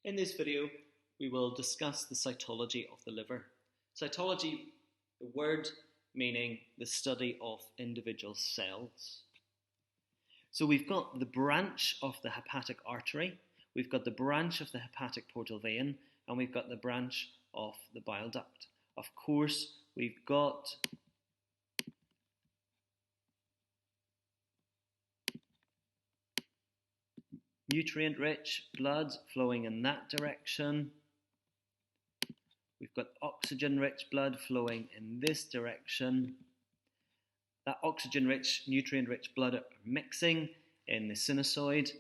In this video, we will discuss the cytology of the liver. Cytology, the word meaning the study of individual cells. So we've got the branch of the hepatic artery, we've got the branch of the hepatic portal vein, and we've got the branch of the bile duct. Of course, we've got nutrient-rich blood flowing in that direction. We've got oxygen-rich blood flowing in this direction. That oxygen-rich, nutrient-rich blood are mixing in the sinusoid,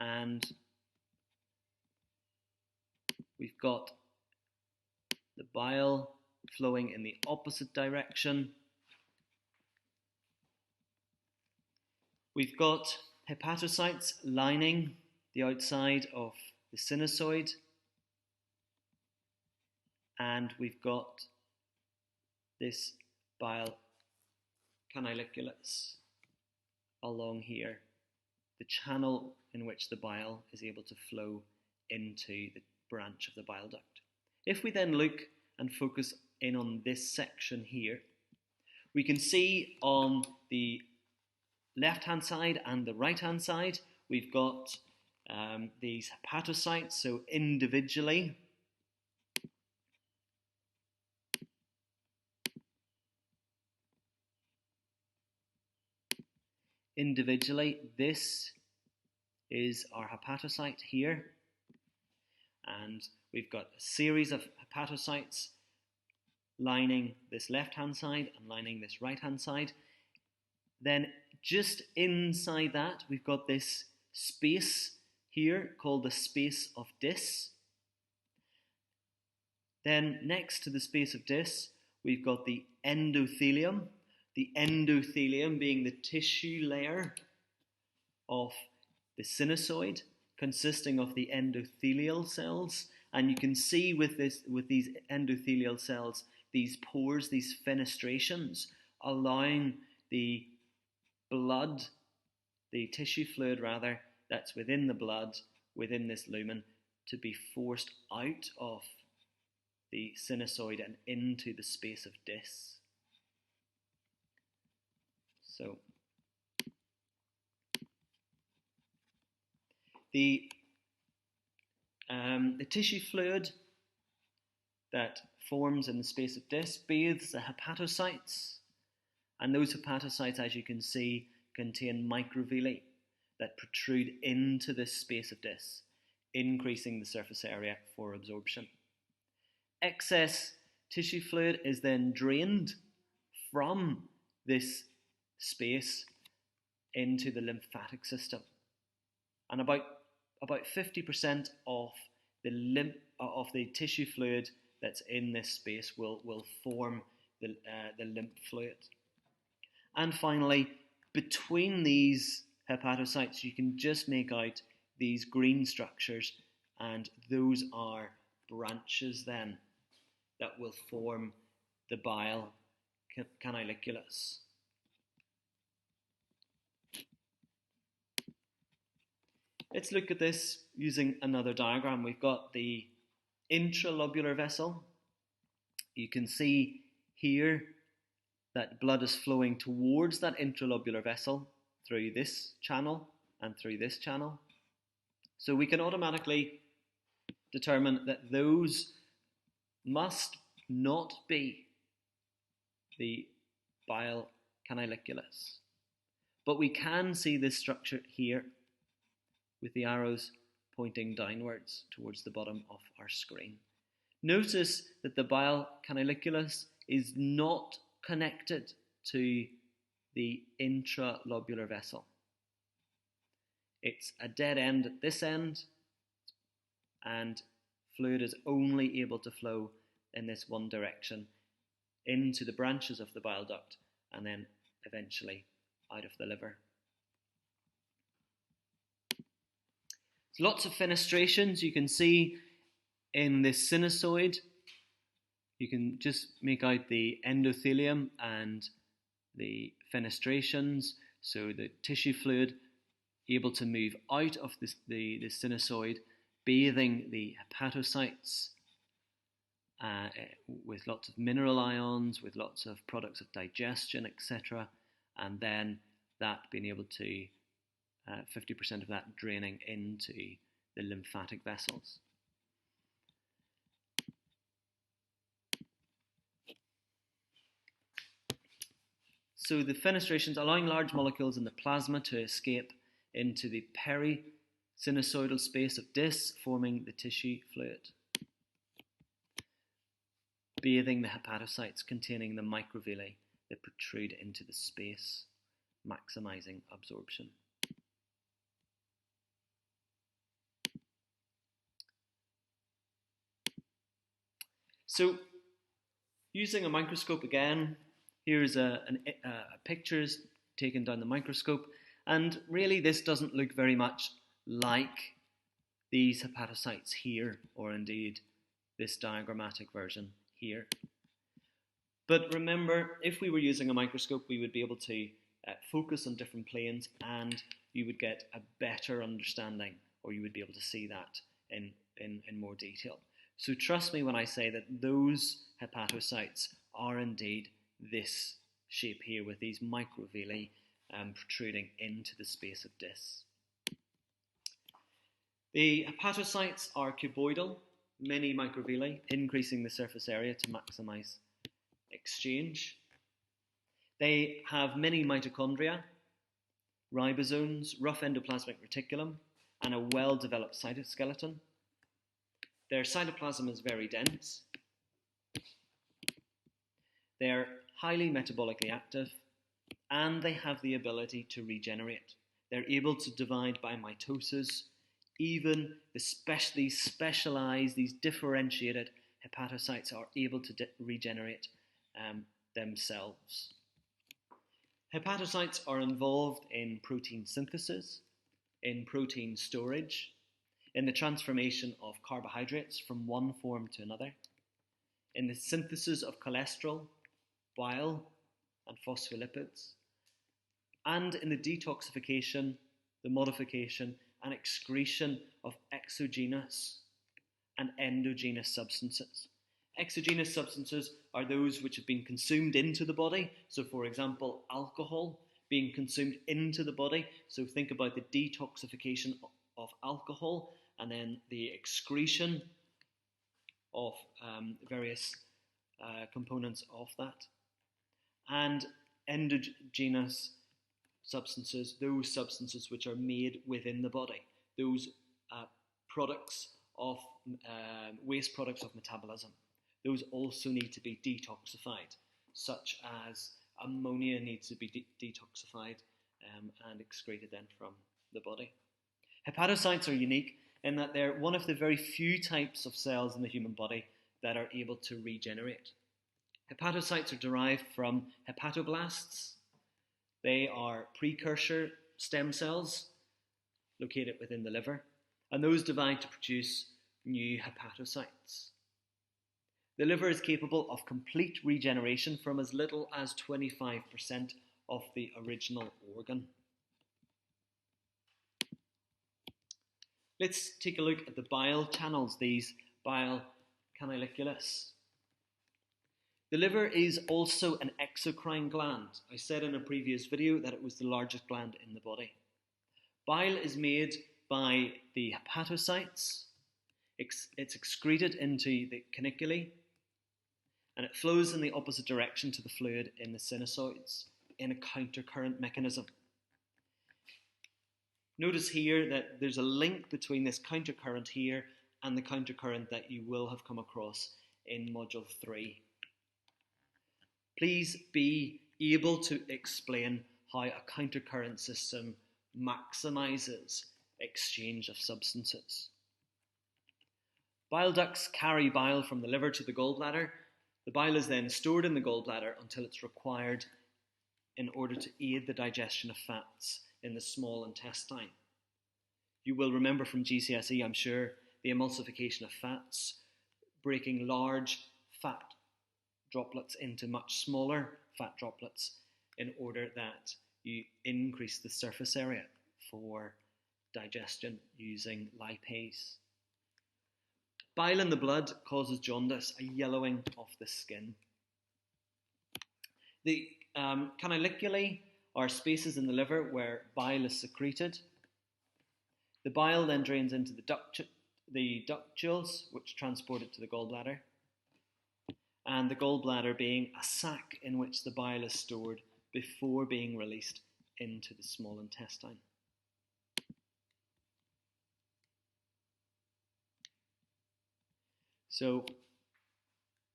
and we've got the bile flowing in the opposite direction. We've got hepatocytes lining the outside of the sinusoid, and we've got this bile canaliculus along here, the channel in which the bile is able to flow into the branch of the bile duct. If we then look and focus in on this section here, we can see on the left-hand side and the right-hand side, we've got these hepatocytes, so individually this is our hepatocyte here, and we've got a series of hepatocytes lining this left-hand side and lining this right-hand side. Then just inside that, we've got this space here called the space of Dis. Then next to the space of Dis, we've got the endothelium. The endothelium being the tissue layer of the sinusoid, consisting of the endothelial cells. And you can see with these endothelial cells, these pores, these fenestrations, allowing the blood, the tissue fluid rather, that's within the blood, within this lumen, to be forced out of the sinusoid and into the space of Dis. So the tissue fluid that forms in the space of Dis bathes the hepatocytes, and those hepatocytes, as you can see, contain microvilli that protrude into this space of Dis, increasing the surface area for absorption. Excess tissue fluid is then drained from this space into the lymphatic system, and about 50% of the tissue fluid that's in this space will form the lymph fluid. And finally, between these hepatocytes, you can just make out these green structures, and those are branches then that will form the bile canaliculus. Let's look at this using another diagram. We've got the intralobular vessel. You can see here that blood is flowing towards that intralobular vessel through this channel and through this channel. So we can automatically determine that those must not be the bile canaliculus. But we can see this structure here with the arrows pointing downwards towards the bottom of our screen. Notice that the bile canaliculus is not connected to the intralobular vessel. It's a dead end at this end, and fluid is only able to flow in this one direction into the branches of the bile duct and then eventually out of the liver. Lots of fenestrations you can see in this sinusoid. You can just make out the endothelium and the fenestrations, so the tissue fluid able to move out of the sinusoid bathing the hepatocytes with lots of mineral ions, with lots of products of digestion, etc. And then that being able to, 50% of that draining into the lymphatic vessels. So the fenestrations allowing large molecules in the plasma to escape into the perisinusoidal space of Dis, forming the tissue fluid, bathing the hepatocytes containing the microvilli that protrude into the space, maximizing absorption. So, using a microscope again, here's a pictures taken down the microscope, and really this doesn't look very much like these hepatocytes here, or indeed this diagrammatic version here. But remember, if we were using a microscope, we would be able to focus on different planes, and you would get a better understanding, or you would be able to see that in more detail. So trust me when I say that those hepatocytes are indeed this shape here, with these microvilli protruding into the space of Dis. The hepatocytes are cuboidal, many microvilli, increasing the surface area to maximize exchange. They have many mitochondria, ribosomes, rough endoplasmic reticulum, and a well-developed cytoskeleton. Their cytoplasm is very dense. They're highly metabolically active, and they have the ability to regenerate. They're able to divide by mitosis. Even these specialized, these differentiated hepatocytes are able to regenerate themselves. Hepatocytes are involved in protein synthesis, in protein storage, in the transformation of carbohydrates from one form to another, in the synthesis of cholesterol, bile, and phospholipids, and in the detoxification, the modification, and excretion of exogenous and endogenous substances. Exogenous substances are those which have been consumed into the body. So, for example, alcohol being consumed into the body. So think about the detoxification of alcohol, and then the excretion of various components of that. And endogenous substances, those substances which are made within the body, those products of waste products of metabolism, those also need to be detoxified, such as ammonia needs to be detoxified and excreted then from the body. Hepatocytes are unique in that they're one of the very few types of cells in the human body that are able to regenerate. Hepatocytes are derived from hepatoblasts. They are precursor stem cells located within the liver, and those divide to produce new hepatocytes. The liver is capable of complete regeneration from as little as 25% of the original organ. Let's take a look at the bile channels, these bile canaliculus. The liver is also an exocrine gland. I said in a previous video that it was the largest gland in the body. Bile is made by the hepatocytes. It's excreted into the caniculi, and it flows in the opposite direction to the fluid in the sinusoids in a countercurrent mechanism. Notice here that there's a link between this countercurrent here and the countercurrent that you will have come across in Module 3. Please be able to explain how a countercurrent system maximizes exchange of substances. Bile ducts carry bile from the liver to the gallbladder. The bile is then stored in the gallbladder until it's required in order to aid the digestion of fats in the small intestine. You will remember from GCSE, I'm sure, the emulsification of fats, breaking large fat droplets into much smaller fat droplets in order that you increase the surface area for digestion using lipase. Bile in the blood causes jaundice, a yellowing of the skin. The canaliculi are spaces in the liver where bile is secreted. The bile then drains into the ductules, which transport it to the gallbladder, and the gallbladder being a sac in which the bile is stored before being released into the small intestine. So,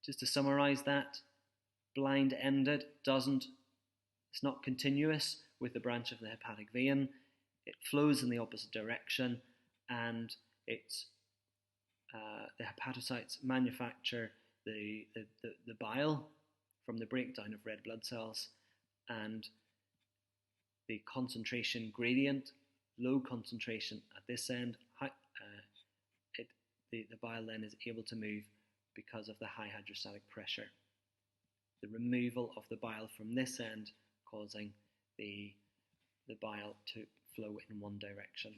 just to summarize that, blind-ended it's not continuous with the branch of the hepatic vein. It flows in the opposite direction, and the hepatocytes manufacture the bile from the breakdown of red blood cells, and the concentration gradient, low concentration at this end, the bile then is able to move because of the high hydrostatic pressure. The removal of the bile from this end causing the bile to flow in one direction.